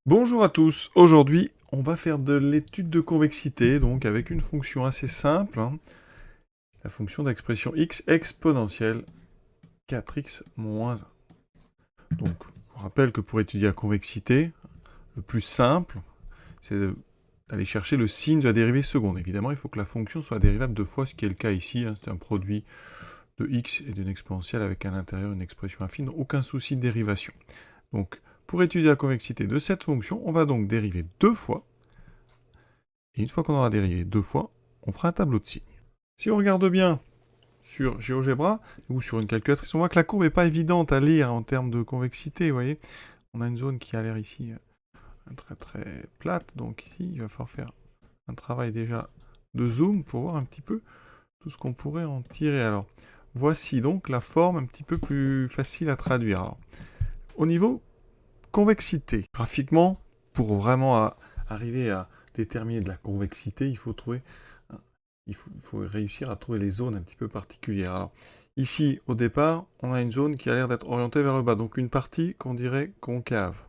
Bonjour à tous, aujourd'hui on va faire de l'étude de convexité, donc avec une fonction assez simple, la fonction d'expression x exponentielle 4x moins 1. Donc je vous rappelle que pour étudier la convexité, le plus simple, c'est d'aller chercher le signe de la dérivée seconde. Évidemment, il faut que la fonction soit dérivable deux fois, ce qui est le cas ici, c'est un produit de x et d'une exponentielle avec à l'intérieur une expression affine, aucun souci de dérivation. Donc pour étudier la convexité de cette fonction, on va donc dériver deux fois. Et une fois qu'on aura dérivé deux fois, on fera un tableau de signes. Si on regarde bien sur GeoGebra ou sur une calculatrice, on voit que la courbe n'est pas évidente à lire en termes de convexité, vous voyez. On a une zone qui a l'air ici très très plate, donc ici il va falloir faire un travail déjà de zoom pour voir un petit peu tout ce qu'on pourrait en tirer. Alors, voici donc la forme un petit peu plus facile à traduire. Alors, au niveau convexité, graphiquement, pour vraiment arriver à déterminer de la convexité, il faut trouver il faut réussir à trouver les zones un petit peu particulières. Alors, ici, au départ, on a une zone qui a l'air d'être orientée vers le bas, donc une partie qu'on dirait concave.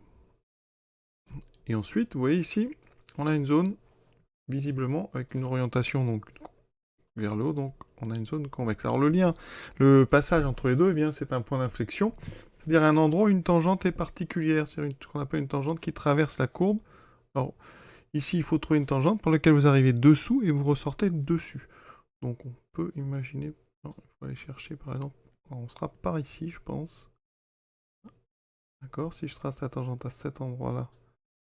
Et ensuite, vous voyez ici, on a une zone, visiblement, avec une orientation donc, vers le haut, donc on a une zone convexe. Alors le lien, le passage entre les deux, eh bien, c'est un point d'inflexion, c'est-à-dire un endroit où une tangente est particulière, c'est-à-dire ce qu'on appelle une tangente qui traverse la courbe. Alors, ici, il faut trouver une tangente par laquelle vous arrivez dessous et vous ressortez dessus. Donc on peut imaginer... Non, il faut aller chercher par exemple... On sera par ici, je pense. D'accord. Si je trace la tangente à cet endroit-là,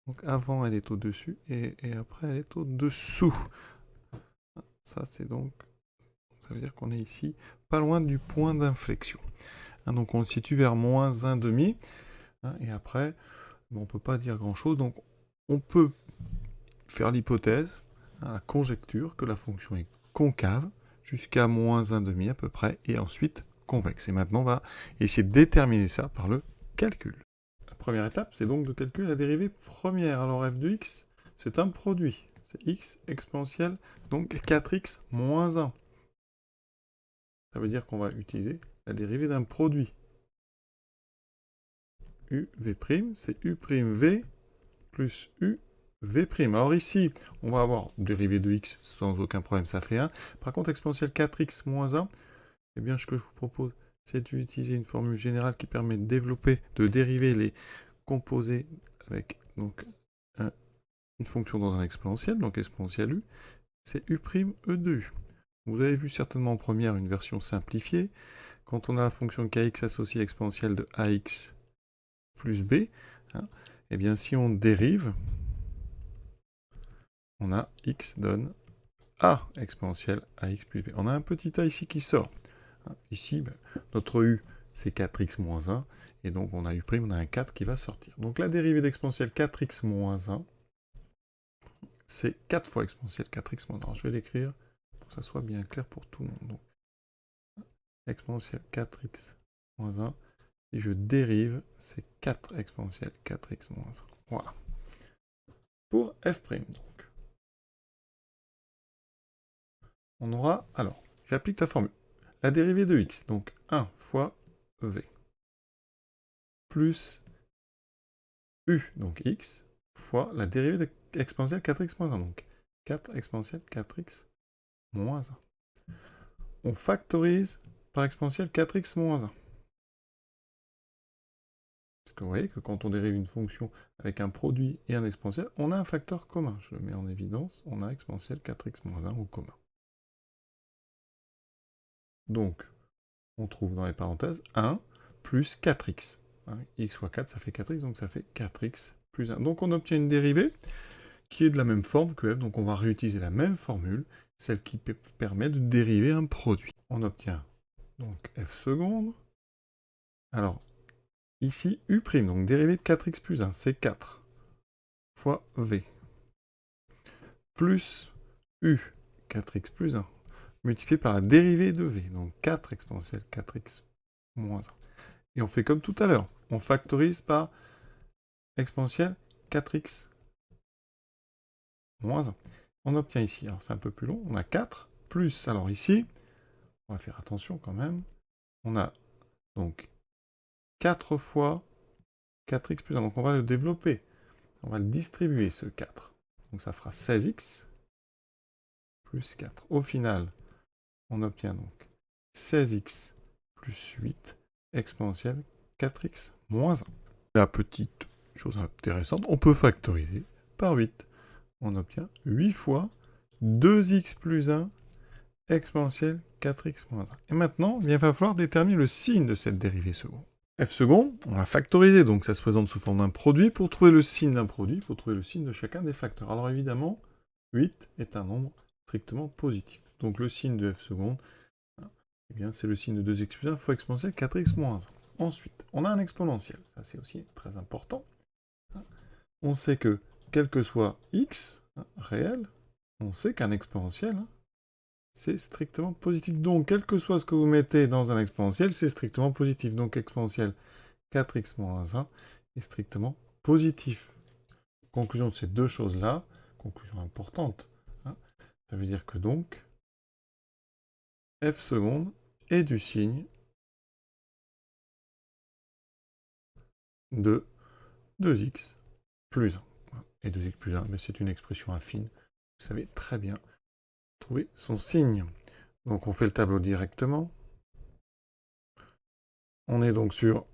donc avant elle est au-dessus et après elle est au-dessous. Ça c'est donc... Ça veut dire qu'on est ici, pas loin du point d'inflexion. Donc on le situe vers moins 1,5. Et après, on ne peut pas dire grand-chose. Donc on peut faire l'hypothèse, la conjecture, que la fonction est concave jusqu'à moins 1,5 à peu près, et ensuite convexe. Et maintenant, on va essayer de déterminer ça par le calcul. La première étape, c'est donc de calculer la dérivée première. Alors f de x, c'est un produit. C'est x exponentielle, donc 4x moins 1. Ça veut dire qu'on va utiliser la dérivée d'un produit. uv', c'est u'v plus uv'. Alors ici, on va avoir dérivée de x sans aucun problème, ça fait 1. Par contre, exponentielle 4x moins 1, eh bien, ce que je vous propose, c'est d'utiliser une formule générale qui permet de développer, de dériver les composés avec donc une fonction dans un exponentiel, donc exponentielle u, c'est u' e de u. Vous avez vu certainement en première une version simplifiée. Quand on a la fonction kx associée à l'exponentielle de ax plus b, eh bien si on dérive, on a x donne a exponentielle ax plus b. On a un petit a ici qui sort. Ici, notre u, c'est 4x moins 1, et donc on a u', on a un 4 qui va sortir. Donc la dérivée d'exponentielle 4x moins 1, c'est 4 fois exponentielle 4x moins 1. Alors, je vais l'écrire pour que ça soit bien clair pour tout le monde. Donc, exponentielle 4x moins 1, et je dérive, c'est 4 exponentielle 4x moins 1. Voilà. Pour f', donc. On aura, alors, j'applique la formule. La dérivée de x, donc 1 fois v, plus u, donc x, fois la dérivée de exponentielle 4x moins 1, donc 4 exponentielle 4x moins 1. On factorise par exponentielle 4x moins 1. Parce que vous voyez que quand on dérive une fonction avec un produit et un exponentiel, on a un facteur commun. Je le mets en évidence, on a exponentielle 4x moins 1 au commun. Donc, on trouve dans les parenthèses 1 plus 4x. X fois 4, ça fait 4x, donc ça fait 4x plus 1. Donc on obtient une dérivée qui est de la même forme que f, donc on va réutiliser la même formule, celle qui permet de dériver un produit. On obtient donc f seconde. Alors, ici, u', donc dérivée de 4x plus 1, c'est 4 fois v, plus u, 4x plus 1, multiplié par la dérivée de v, donc 4 exponentielle 4x moins 1. Et on fait comme tout à l'heure, on factorise par exponentielle 4x moins 1. On obtient ici, alors c'est un peu plus long, on a 4 plus, alors ici, on va faire attention quand même, on a donc 4 fois 4x plus 1, donc on va le développer. on va le distribuer, ce 4. Donc ça fera 16x plus 4. Au final, on obtient donc 16x plus 8 exponentielle 4x moins 1. La petite chose intéressante, on peut factoriser par 8. On obtient 8 fois 2x plus 1 exponentielle 4x moins 1. Et maintenant, il va falloir déterminer le signe de cette dérivée seconde. F seconde, on l'a factorisé, donc ça se présente sous forme d'un produit. Pour trouver le signe d'un produit, il faut trouver le signe de chacun des facteurs. Alors évidemment, 8 est un nombre strictement positif. Donc le signe de F seconde, eh bien, c'est le signe de 2x plus 1 fois exponentielle 4x moins 1. Ensuite, on a un exponentiel. Ça, c'est aussi très important. On sait que, quel que soit x réel, on sait qu'un exponentiel, c'est strictement positif. Donc, quel que soit ce que vous mettez dans un exponentiel, c'est strictement positif. Donc, exponentielle 4x moins 1 est strictement positif. Conclusion de ces deux choses-là, conclusion importante, ça veut dire que donc, f seconde est du signe de 2x plus 1. Et 2x plus 1, mais c'est une expression affine. Vous savez très bien trouver son signe. Donc on fait le tableau directement. On est donc sur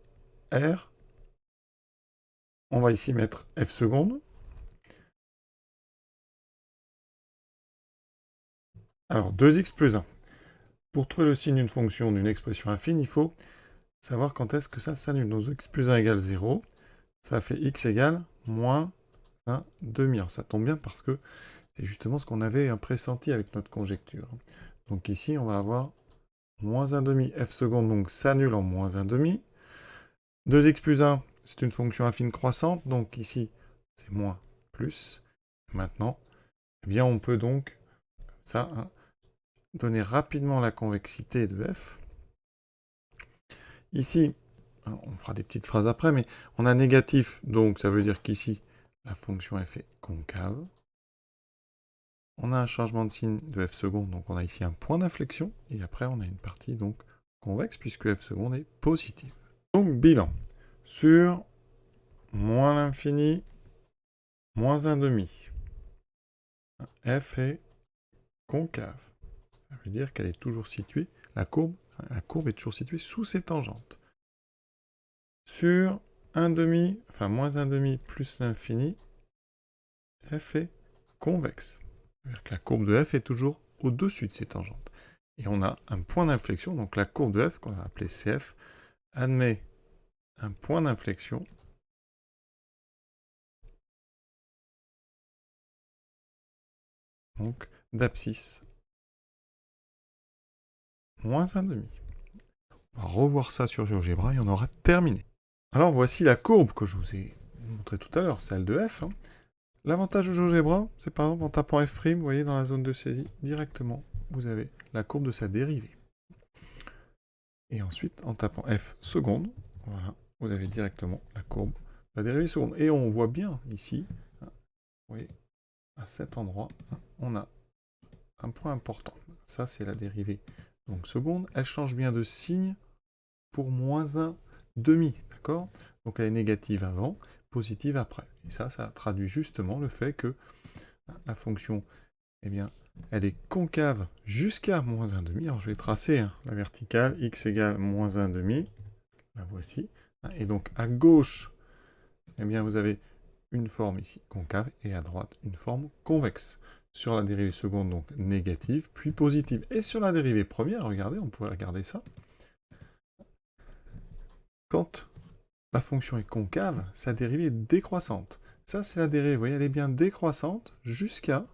R. On va ici mettre f seconde. Alors 2x plus 1. Pour trouver le signe d'une fonction d'une expression affine, il faut savoir quand est-ce que ça s'annule. Donc x plus 1 égale 0. Ça fait x égale moins 1 demi. Alors ça tombe bien parce que c'est justement ce qu'on avait pressenti avec notre conjecture. Donc ici, on va avoir moins 1 demi. F seconde, donc, s'annule en moins 1 demi. 2x plus 1, c'est une fonction affine croissante. Donc ici, c'est moins plus. Maintenant, eh bien, on peut donc, comme ça, donner rapidement la convexité de f. Ici, on fera des petites phrases après, mais on a négatif. Donc ça veut dire qu'ici, la fonction f est concave. On a un changement de signe de f seconde, donc on a ici un point d'inflexion, et après on a une partie donc convexe, puisque f seconde est positive. Donc bilan, sur moins l'infini, moins 1 demi, f est concave. Ça veut dire qu'elle est toujours située, la courbe est toujours située sous ses tangentes. Sur 1 demi, enfin moins 1 demi plus l'infini, f est convexe. C'est-à-dire que la courbe de f est toujours au-dessus de ses tangentes. Et on a un point d'inflexion, donc la courbe de f, qu'on va appeler CF, admet un point d'inflexion donc d'abscisse moins 1 demi. On va revoir ça sur GeoGebra et on aura terminé. Alors voici la courbe que je vous ai montrée tout à l'heure, celle de f. L'avantage de GeoGebra, c'est par exemple en tapant f', vous voyez dans la zone de saisie, directement, vous avez la courbe de sa dérivée. Et ensuite, en tapant f seconde, voilà, vous avez directement la courbe de la dérivée seconde. Et on voit bien ici, vous voyez, à cet endroit, on a un point important. Ça, c'est la dérivée donc seconde. Elle change bien de signe pour moins 1 demi, d'accord? Donc elle est négative avant, positive après. Et ça traduit justement le fait que la fonction, eh bien, elle est concave jusqu'à moins 1 demi. Alors je vais tracer la verticale, x égale moins 1 demi. La voici. Et donc à gauche, eh bien, vous avez une forme ici concave, et à droite, une forme convexe. Sur la dérivée seconde, donc négative, puis positive. Et sur la dérivée première, regardez, on pourrait regarder ça. Quand la fonction est concave, sa dérivée est décroissante. Ça, c'est la dérivée, vous voyez, elle est bien décroissante jusqu'à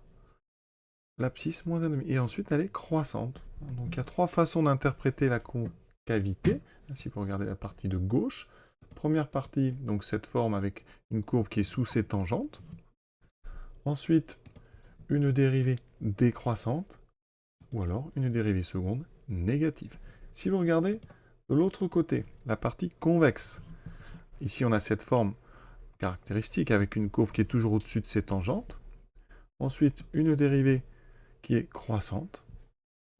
l'abscisse moins 1,5. Et ensuite, elle est croissante. Donc, il y a trois façons d'interpréter la concavité. Si vous regardez la partie de gauche, première partie, donc cette forme avec une courbe qui est sous ses tangentes. Ensuite, une dérivée décroissante, ou alors une dérivée seconde négative. Si vous regardez de l'autre côté, la partie convexe, ici on a cette forme caractéristique avec une courbe qui est toujours au-dessus de ses tangentes. Ensuite, une dérivée qui est croissante,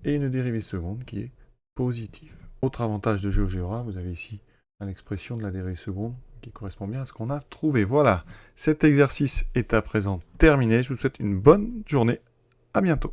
et une dérivée seconde qui est positive. Autre avantage de GeoGebra, vous avez ici l'expression de la dérivée seconde qui correspond bien à ce qu'on a trouvé. Voilà, cet exercice est à présent terminé. Je vous souhaite une bonne journée. À bientôt.